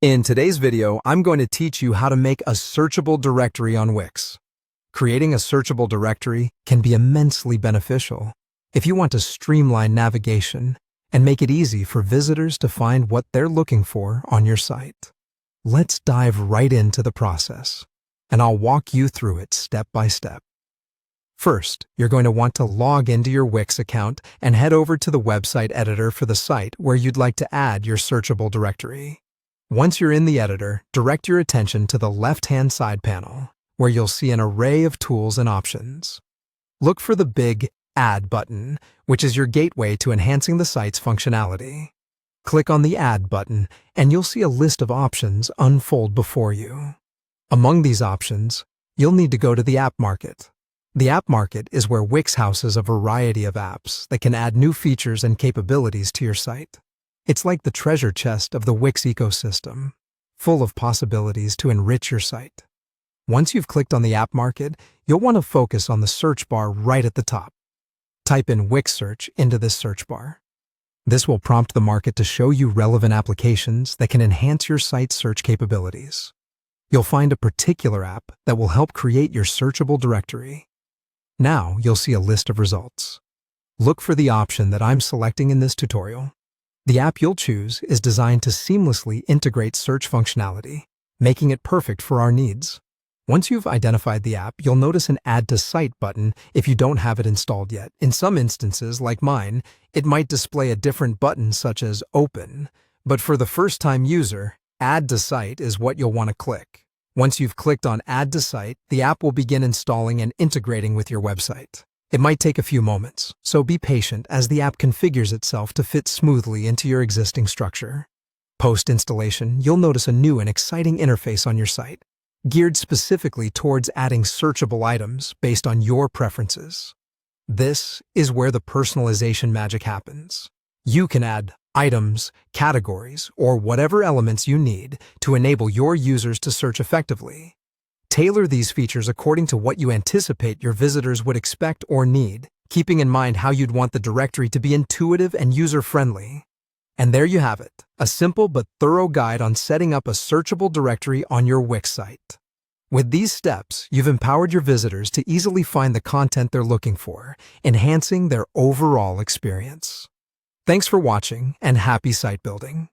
In today's video, I'm going to teach you how to make a searchable directory on Wix. Creating a searchable directory can be immensely beneficial if you want to streamline navigation and make it easy for visitors to find what they're looking for on your site. Let's dive right into the process, and I'll walk you through it step by step. First, you're going to want to log into your Wix account and head over to the website editor for the site where you'd like to add your searchable directory. Once you're in the editor, direct your attention to the left-hand side panel, where you'll see an array of tools and options. Look for the big Add button, which is your gateway to enhancing the site's functionality. Click on the Add button, and you'll see a list of options unfold before you. Among these options, you'll need to go to the App Market. The App Market is where Wix houses a variety of apps that can add new features and capabilities to your site. It's like the treasure chest of the Wix ecosystem, full of possibilities to enrich your site. Once you've clicked on the App Market, you'll want to focus on the search bar right at the top. Type in Wix Search into this search bar. This will prompt the market to show you relevant applications that can enhance your site's search capabilities. You'll find a particular app that will help create your searchable directory. Now you'll see a list of results. Look for the option that I'm selecting in this tutorial. The app you'll choose is designed to seamlessly integrate search functionality, making it perfect for our needs. Once you've identified the app, you'll notice an Add to Site button if you don't have it installed yet. In some instances, like mine, it might display a different button such as Open, but for the first-time user, Add to Site is what you'll want to click. Once you've clicked on Add to Site, the app will begin installing and integrating with your website. It might take a few moments, so be patient as the app configures itself to fit smoothly into your existing structure. Post-installation, you'll notice a new and exciting interface on your site, geared specifically towards adding searchable items based on your preferences. This is where the personalization magic happens. You can add items, categories, or whatever elements you need to enable your users to search effectively. Tailor these features according to what you anticipate your visitors would expect or need, keeping in mind how you'd want the directory to be intuitive and user-friendly. And there you have it, a simple but thorough guide on setting up a searchable directory on your Wix site. With these steps, you've empowered your visitors to easily find the content they're looking for, enhancing their overall experience. Thanks for watching, and happy site building!